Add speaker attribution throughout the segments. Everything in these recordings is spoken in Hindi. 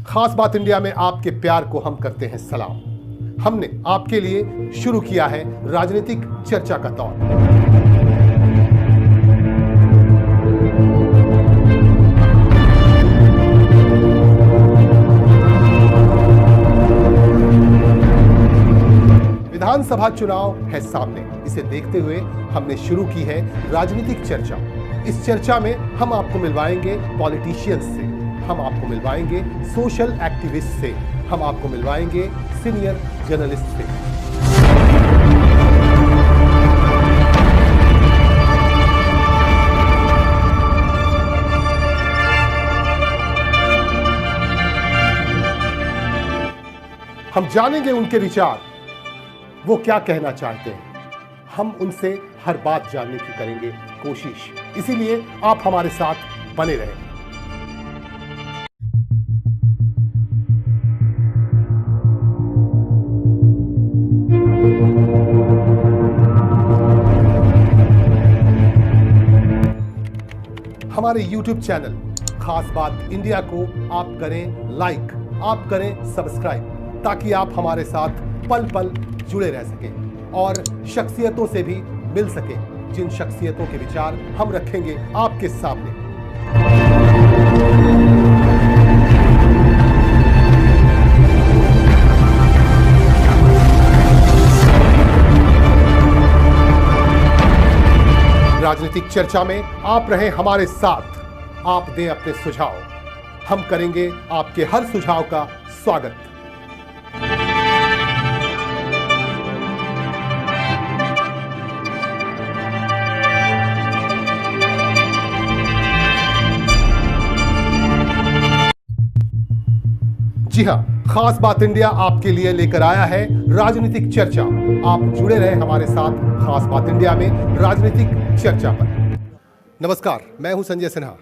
Speaker 1: खास बात इंडिया में आपके प्यार को हम करते हैं सलाम। हमने आपके लिए शुरू किया है राजनीतिक चर्चा का दौर। विधानसभा चुनाव है सामने, इसे देखते हुए हमने शुरू की है राजनीतिक चर्चा। इस चर्चा में हम आपको मिलवाएंगे पॉलिटिशियंस से, हम आपको मिलवाएंगे सोशल एक्टिविस्ट से, हम आपको मिलवाएंगे सीनियर जर्नलिस्ट से। हम जानेंगे उनके विचार, वो क्या कहना चाहते हैं। हम उनसे हर बात जानने की करेंगे कोशिश, इसीलिए आप हमारे साथ बने रहें। हमारे YouTube चैनल खास बात इंडिया को आप करें लाइक, आप करें सब्सक्राइब, ताकि आप हमारे साथ पल पल जुड़े रह सकें और शख्सियतों से भी मिल सकें, जिन शख्सियतों के विचार हम रखेंगे आपके सामने। राजनीतिक चर्चा में आप रहें हमारे साथ, आप दें अपने सुझाव, हम करेंगे आपके हर सुझाव का स्वागत। जी हां, खास बात इंडिया आपके लिए लेकर आया है राजनीतिक चर्चा। आप जुड़े रहे हमारे साथ खास बात इंडिया में राजनीतिक चर्चा पर। नमस्कार, मैं हूं संजय सिन्हा।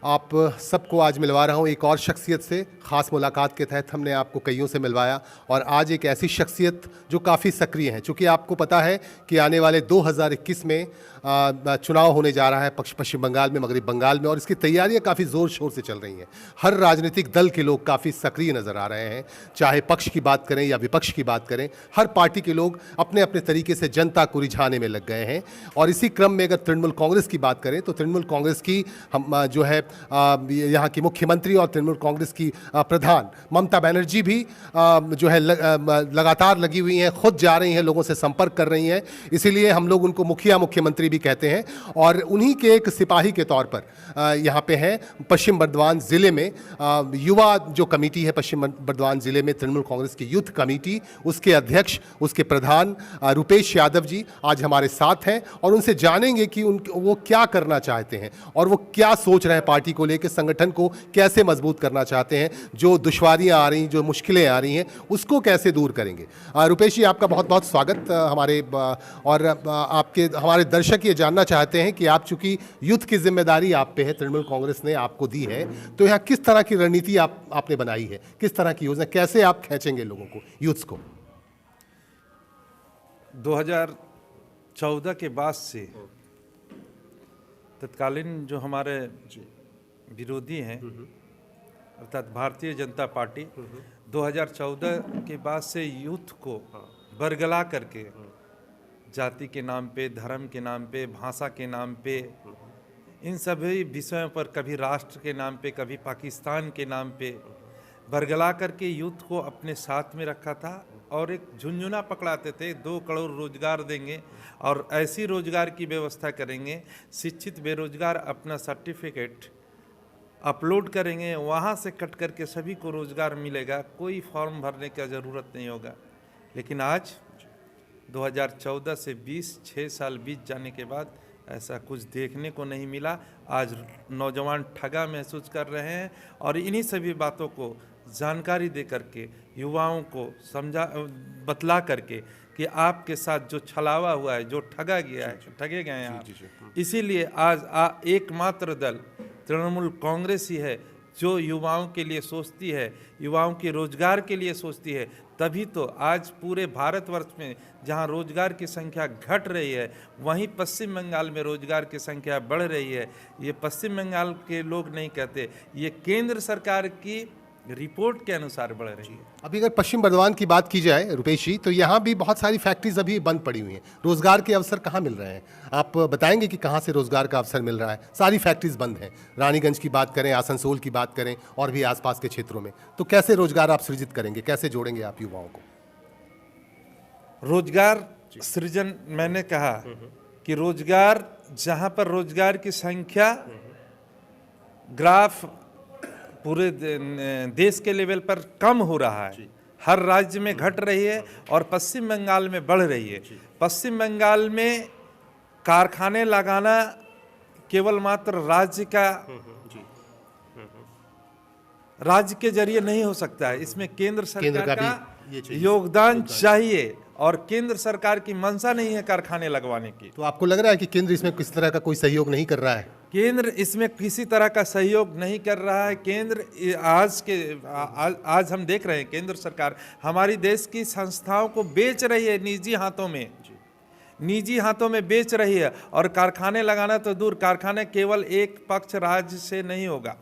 Speaker 1: आप सबको आज मिलवा रहा हूं एक और शख्सियत से। ख़ास मुलाकात के तहत हमने आपको कईयों से मिलवाया और आज एक ऐसी शख्सियत जो काफ़ी सक्रिय है, चूँकि आपको पता है कि आने वाले 2021 में चुनाव होने जा रहा है पश्चिम बंगाल में, मगरबी बंगाल में, और इसकी तैयारियां काफ़ी ज़ोर शोर से चल रही हैं। हर राजनीतिक दल के लोग काफ़ी सक्रिय नज़र आ रहे हैं, चाहे पक्ष की बात करें या विपक्ष की बात करें। हर पार्टी के लोग अपने अपने तरीके से जनता को रिझाने में लग गए हैं। और इसी क्रम में अगर तृणमूल कांग्रेस की बात करें तो तृणमूल कांग्रेस की हम जो है यहाँ की मुख्यमंत्री और तृणमूल कांग्रेस की प्रधान ममता बनर्जी भी जो है लगातार लगी हुई हैं, खुद जा रही हैं, लोगों से संपर्क कर रही हैं। इसीलिए हम लोग उनको मुखिया मुख्यमंत्री भी कहते हैं। और उन्हीं के एक सिपाही के तौर पर यहाँ पे हैं पश्चिम बर्धमान ज़िले में युवा जो कमेटी है पश्चिम बर्धमान ज़िले में, तृणमूल कांग्रेस की यूथ कमेटी, उसके अध्यक्ष, उसके प्रधान रुपेश यादव जी आज हमारे साथ हैं और उनसे जानेंगे कि वो क्या करना चाहते हैं और वो क्या सोच रहे हैं, पार्टी को लेकर संगठन को कैसे मजबूत करना चाहते हैं, जो दुश्वारियां आ रही, जो मुश्किलें आ रही हैं, उसको कैसे दूर करेंगे। रुपेश जी, आपका बहुत बहुत स्वागत हमारे और आपके हमारे दर्शक ये जानना चाहते हैं कि आप चूंकि यूथ की जिम्मेदारी आप पे है, तृणमूल कांग्रेस ने आपको दी है, तो यहाँ किस तरह की रणनीति आपने बनाई है, किस तरह की योजना, कैसे आप खींचेंगे लोगों को, यूथ्स को?
Speaker 2: 2014 के बाद से तत्कालीन जो हमारे विरोधी हैं अर्थात भारतीय जनता पार्टी 2014 के बाद से यूथ को बरगला करके जाति के नाम पे, धर्म के नाम पे, भाषा के नाम पे, इन सभी विषयों पर, कभी राष्ट्र के नाम पे, कभी पाकिस्तान के नाम पे बरगला करके यूथ को अपने साथ में रखा था और एक झुंझुना पकड़ाते थे, 2 करोड़ रोजगार देंगे और ऐसी रोजगार की व्यवस्था करेंगे, शिक्षित बेरोजगार अपना सर्टिफिकेट अपलोड करेंगे, वहाँ से कट करके सभी को रोजगार मिलेगा, कोई फॉर्म भरने की ज़रूरत नहीं होगा। लेकिन आज 2014 से 6 साल बीत जाने के बाद ऐसा कुछ देखने को नहीं मिला। आज नौजवान ठगा महसूस कर रहे हैं और इन्हीं सभी बातों को जानकारी दे करके युवाओं को बतला करके कि आपके साथ जो छलावा हुआ है, जो ठगा गया है, ठगे गए हैं आप। इसीलिए आज एकमात्र दल तृणमूल कांग्रेस ही है जो युवाओं के लिए सोचती है, युवाओं के रोजगार के लिए सोचती है। तभी तो आज पूरे भारतवर्ष में जहां रोजगार की संख्या घट रही है, वहीं पश्चिम बंगाल में रोजगार की संख्या बढ़ रही है। ये पश्चिम बंगाल के लोग नहीं कहते, ये केंद्र सरकार की रिपोर्ट के अनुसार बढ़ रही है।
Speaker 1: अभी अगर पश्चिम बर्धमान की बात की जाए रुपेश जी, तो यहाँ भी बहुत सारी फैक्ट्रीज अभी बंद पड़ी हुई हैं। रोजगार के अवसर कहाँ मिल रहे हैं? आप बताएंगे कि कहाँ से रोजगार का अवसर मिल रहा है? सारी फैक्ट्रीज बंद हैं। रानीगंज की बात करें, आसनसोल की बात करें और भी आसपास के क्षेत्रों में, तो कैसे रोजगार आप सृजित करेंगे, कैसे जोड़ेंगे आप युवाओं को?
Speaker 2: रोजगार सृजन, मैंने कहा कि रोजगार, जहाँ पर रोजगार की संख्या ग्राफ पूरे देश के लेवल पर कम हो रहा है, हर राज्य में घट रही है और पश्चिम बंगाल में बढ़ रही है। पश्चिम बंगाल में कारखाने लगाना केवल मात्र राज्य के जरिए नहीं हो सकता है, इसमें केंद्र सरकार का योगदान चाहिए और केंद्र सरकार की मंशा नहीं है कारखाने लगवाने की।
Speaker 1: तो आपको लग रहा है कि केंद्र इसमें किसी तरह का कोई सहयोग नहीं कर रहा है?
Speaker 2: केंद्र इसमें किसी तरह का सहयोग नहीं कर रहा है। केंद्र आज हम देख रहे हैं केंद्र सरकार हमारी देश की संस्थाओं को बेच रही है, निजी हाथों में बेच रही है। और कारखाने लगाना तो दूर, कारखाने केवल एक पक्ष राज्य से नहीं होगा,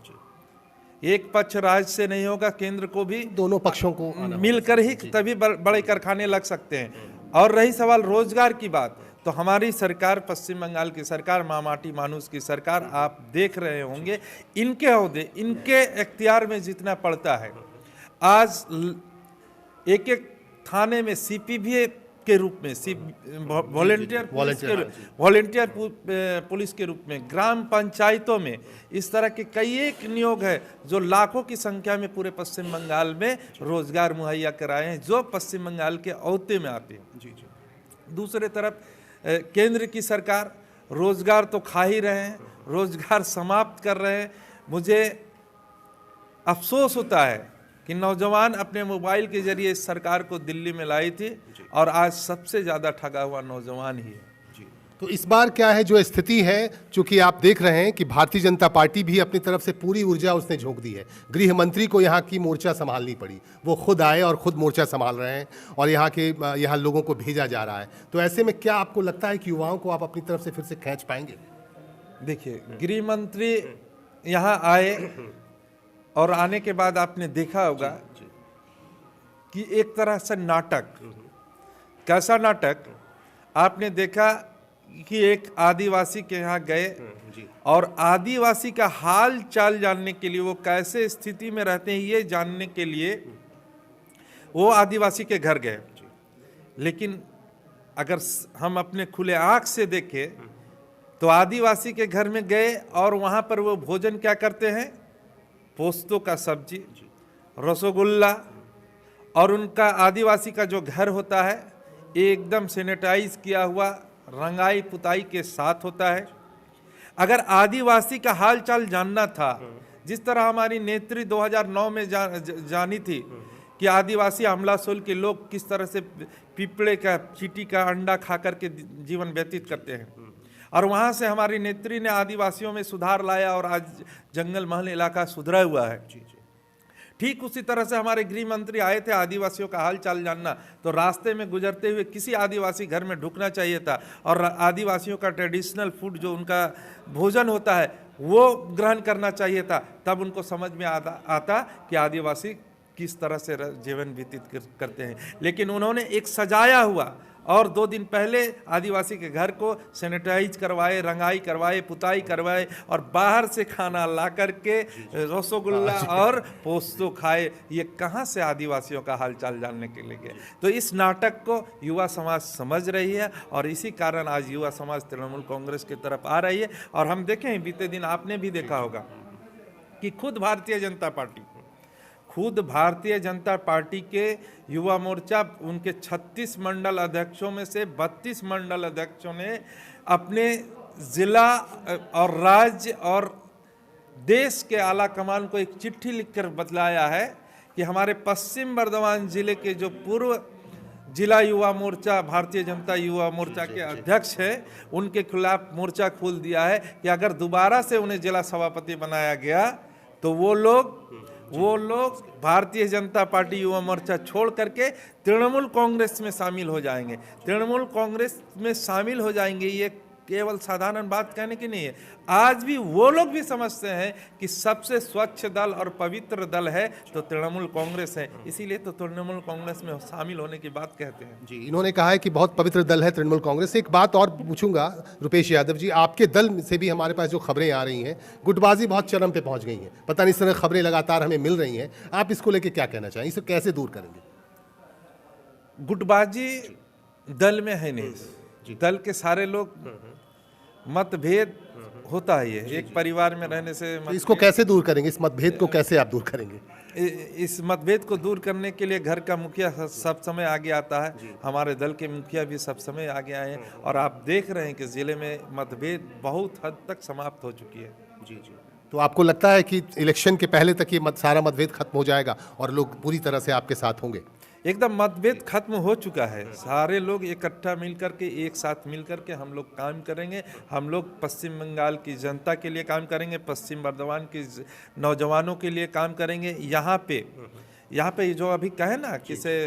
Speaker 2: एक पक्ष राज्य से नहीं होगा, केंद्र को भी
Speaker 1: दोनों पक्षों को
Speaker 2: मिलकर ही तभी बड़े कारखाने लग सकते हैं। और रही सवाल रोजगार की बात, तो हमारी सरकार, पश्चिम बंगाल की सरकार, माटी मानुस की सरकार, आप देख रहे होंगे इनके ओहदे, इनके इख्तियार में जितना पड़ता है, आज एक एक थाने में सीपीवी के रूप में, वॉलेंटियर पुलिस के रूप में, ग्राम पंचायतों में इस तरह के कई एक नियोग है जो लाखों की संख्या में पूरे पश्चिम बंगाल में रोजगार मुहैया कराए हैं, जो पश्चिम बंगाल के अहते में आते हैं। दूसरे तरफ केंद्र की सरकार रोजगार तो खा ही रहे हैं, रोजगार समाप्त कर रहे हैं। मुझे अफसोस होता है कि नौजवान अपने मोबाइल के जरिए इस सरकार को दिल्ली में लाई थी और आज सबसे ज़्यादा ठगा हुआ नौजवान ही है।
Speaker 1: तो इस बार क्या है जो स्थिति है, चूंकि आप देख रहे हैं कि भारतीय जनता पार्टी भी अपनी तरफ से पूरी ऊर्जा उसने झोंक दी है। गृह मंत्री को यहाँ की मोर्चा संभालनी पड़ी, वो खुद आए और खुद मोर्चा संभाल रहे हैं और यहाँ लोगों को भेजा जा रहा है। तो ऐसे में क्या आपको लगता है कि युवाओं को आप अपनी तरफ से फिर से खींच पाएंगे?
Speaker 2: देखिए, गृह मंत्री यहाँ आए और आने के बाद आपने देखा होगा कि एक तरह से नाटक, कैसा नाटक आपने देखा कि एक आदिवासी के यहाँ गए और आदिवासी का हाल चाल जानने के लिए, वो कैसे स्थिति में रहते हैं ये जानने के लिए वो आदिवासी के घर गए। लेकिन अगर हम अपने खुले आँख से देखें तो आदिवासी के घर में गए और वहाँ पर वो भोजन क्या करते हैं, पोस्तों का सब्जी, रसगुल्ला, और उनका आदिवासी का जो घर होता है एकदम सैनिटाइज किया हुआ, रंगाई पुताई के साथ होता है। अगर आदिवासी का हाल चाल जानना था, जिस तरह हमारी नेत्री 2009 में जानी थी कि आदिवासी अमलासोल के लोग किस तरह से पिपड़े का, चींटी का अंडा खा करके जीवन व्यतीत करते हैं, और वहाँ से हमारी नेत्री ने आदिवासियों में सुधार लाया और आज जंगल महल इलाका सुधरा हुआ है। ठीक उसी तरह से हमारे गृह मंत्री आए थे आदिवासियों का हाल चाल जानना, तो रास्ते में गुजरते हुए किसी आदिवासी घर में ढुकना चाहिए था और आदिवासियों का ट्रेडिशनल फूड जो उनका भोजन होता है वो ग्रहण करना चाहिए था। तब उनको समझ में आता कि आदिवासी किस तरह से जीवन व्यतीत करते हैं। लेकिन उन्होंने एक सजाया हुआ और 2 दिन पहले आदिवासी के घर को सैनिटाइज करवाए, रंगाई करवाए, पुताई करवाए और बाहर से खाना ला करके रसगुल्ला और पोस्तो खाए। ये कहाँ से आदिवासियों का हालचाल जानने के लिए गए? तो इस नाटक को युवा समाज समझ रही है और इसी कारण आज युवा समाज तृणमूल कांग्रेस की तरफ आ रही है। और हम देखें, बीते दिन आपने भी देखा होगा कि खुद भारतीय जनता पार्टी के युवा मोर्चा, उनके 36 मंडल अध्यक्षों में से 32 मंडल अध्यक्षों ने अपने जिला और राज्य और देश के आला कमान को एक चिट्ठी लिखकर बतलाया है कि हमारे पश्चिम बर्धमान जिले के जो पूर्व जिला युवा मोर्चा, भारतीय जनता युवा मोर्चा के अध्यक्ष हैं, उनके खिलाफ मोर्चा खोल दिया है कि अगर दोबारा से उन्हें जिला सभापति बनाया गया तो वो लोग भारतीय जनता पार्टी युवा मोर्चा छोड़ करके तृणमूल कांग्रेस में शामिल हो जाएंगे। तृणमूल कांग्रेस में शामिल हो जाएंगे, ये केवल साधारण बात कहने की नहीं है। आज भी वो लोग भी समझते हैं कि सबसे स्वच्छ दल और पवित्र दल है तो तृणमूल कांग्रेस है, इसीलिए तो तृणमूल कांग्रेस में शामिल होने की बात कहते हैं।
Speaker 1: जी, इन्होंने कहा है कि बहुत पवित्र दल है तृणमूल कांग्रेस। एक बात और पूछूंगा रुपेश यादव जी, आपके दल से भी हमारे पास जो खबरें आ रही हैं, गुटबाजी बहुत चरम पे पहुंच गई है, पता नहीं इस तरह खबरें लगातार हमें मिल रही हैं, आप इसको लेके क्या कहना चाहेंगे, इसे कैसे दूर करेंगे?
Speaker 2: गुटबाजी दल में है नहीं, दल के सारे लोग मतभेद होता ही है, एक परिवार में रहने से
Speaker 1: तो इसको कैसे दूर करेंगे, इस मतभेद को कैसे आप दूर करेंगे?
Speaker 2: इस मतभेद को दूर करने के लिए घर का मुखिया सब समय आगे आता है, हमारे दल के मुखिया भी सब समय आगे आए हैं और आप देख रहे हैं कि जिले में मतभेद बहुत हद तक समाप्त हो चुकी है।
Speaker 1: जी। तो आपको लगता है कि इलेक्शन के पहले तक ये सारा मतभेद खत्म हो जाएगा और लोग पूरी तरह से आपके साथ होंगे?
Speaker 2: एकदम मतभेद खत्म हो चुका है, सारे लोग इकट्ठा मिलकर के एक साथ मिलकर के हम लोग काम करेंगे। हम लोग पश्चिम बंगाल की जनता के लिए काम करेंगे, पश्चिम बर्धमान के नौजवानों के लिए काम करेंगे। यहाँ पे जो अभी कहे ना किसे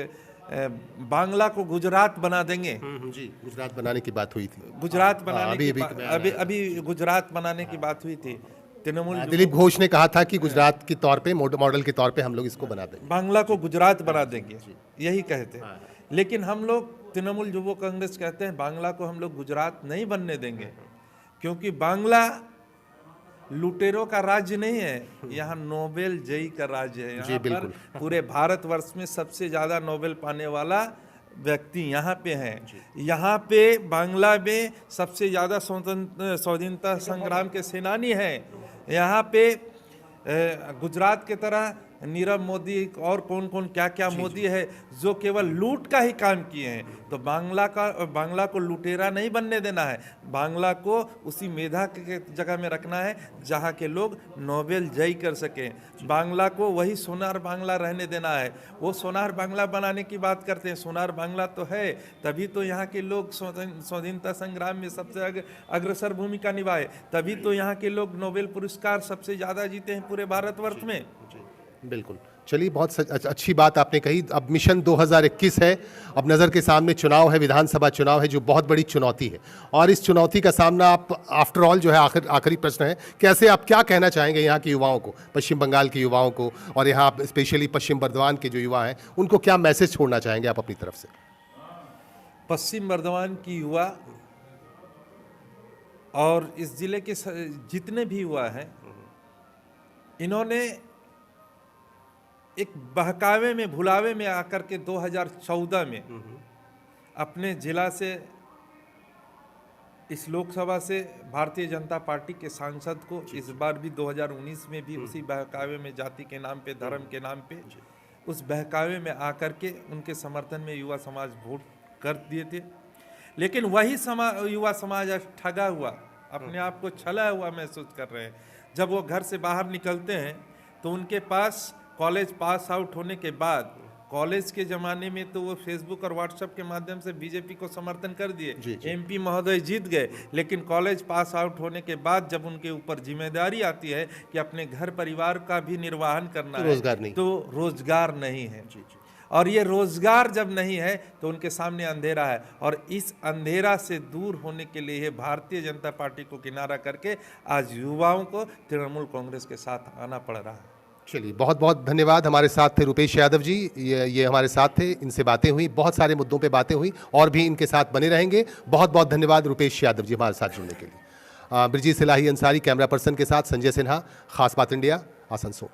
Speaker 2: बांग्ला को गुजरात बना देंगे,
Speaker 1: जी, गुजरात बनाने की बात हुई थी,
Speaker 2: गुजरात बनाने की अभी गुजरात बनाने की बात हुई थी। तृणमूल
Speaker 1: दिलीप घोष ने कहा था कि गुजरात के तौर पे मॉडल के तौर पे हम लोग इसको बना देंगे,
Speaker 2: बांग्ला को गुजरात बना देंगे, यही कहते हैं। लेकिन हम लोग तृणमूल युवा कांग्रेस कहते हैं बांग्ला को हम लोग गुजरात नहीं बनने देंगे, क्योंकि बांग्ला लुटेरों का राज्य नहीं है, यहाँ नोबेल जयी का राज्य है। यहाँ पर पूरे भारतवर्ष में सबसे ज्यादा नोबेल पाने वाला व्यक्ति यहाँ पे हैं। यहाँ पे बांग्ला में सबसे ज़्यादा स्वाधीनता संग्राम के सेनानी हैं। यहाँ पे गुजरात के तरह नीरव मोदी और कौन कौन क्या क्या मोदी है जो केवल लूट का ही काम किए हैं। तो बांग्ला को लुटेरा नहीं बनने देना है, बांग्ला को उसी मेधा के जगह में रखना है जहाँ के लोग नोबेल जयी कर सकें। बांग्ला को वही सोनार बांग्ला रहने देना है। वो सोनार बांग्ला बनाने की बात करते हैं, सोनार बांग्ला तो है तभी तो यहाँ के लोग स्वाधीनता संग्राम में सबसे अग्रसर भूमिका निभाए, तभी तो यहाँ के लोग नोबेल पुरस्कार सबसे ज़्यादा जीते हैं पूरे भारतवर्ष में।
Speaker 1: बिल्कुल, चलिए, बहुत अच्छी बात आपने कही। अब मिशन 2021 है, अब नज़र के सामने चुनाव है, विधानसभा चुनाव है, जो बहुत बड़ी चुनौती है, और इस चुनौती का सामना आप आफ्टर ऑल जो है, आखिरी प्रश्न है, कैसे आप क्या कहना चाहेंगे यहाँ के युवाओं को, पश्चिम बंगाल के युवाओं को, और यहाँ स्पेशली पश्चिम बर्धमान के जो युवा हैं उनको क्या मैसेज छोड़ना चाहेंगे आप अपनी तरफ से?
Speaker 2: पश्चिम बर्धमान की युवा और इस जिले के जितने भी युवा हैं, इन्होंने एक बहकावे में भुलावे में आकर के 2014 में अपने जिला से इस लोकसभा से भारतीय जनता पार्टी के सांसद को इस बार भी 2019 में भी उसी बहकावे में जाति के नाम पे, धर्म के नाम पे, उस बहकावे में आकर के उनके समर्थन में युवा समाज वोट कर दिए थे। लेकिन वही युवा समाज आज ठगा हुआ, अपने आप को छला हुआ महसूस कर रहे हैं। जब वो घर से बाहर निकलते हैं तो उनके पास कॉलेज पास आउट होने के बाद, कॉलेज के ज़माने में तो वो फेसबुक और व्हाट्सएप के माध्यम से बीजेपी को समर्थन कर दिए, एमपी महोदय जीत गए। लेकिन कॉलेज पास आउट होने के बाद जब उनके ऊपर जिम्मेदारी आती है कि अपने घर परिवार का भी निर्वहन करना है, तो रोजगार नहीं है। और ये रोजगार जब नहीं है तो उनके सामने अंधेरा है, और इस अंधेरा से दूर होने के लिए भारतीय जनता पार्टी को किनारा करके आज युवाओं को तृणमूल कांग्रेस के साथ आना पड़ रहा है।
Speaker 1: चलिए, बहुत बहुत धन्यवाद। हमारे साथ थे रुपेश यादव जी, ये हमारे साथ थे, इनसे बातें हुई, बहुत सारे मुद्दों पे बातें हुई, और भी इनके साथ बने रहेंगे। बहुत बहुत धन्यवाद रुपेश यादव जी हमारे साथ जुड़ने के लिए। ब्रिजेश इलाही अंसारी कैमरा पर्सन के साथ संजय सिन्हा, खास बात इंडिया, आसनसोल।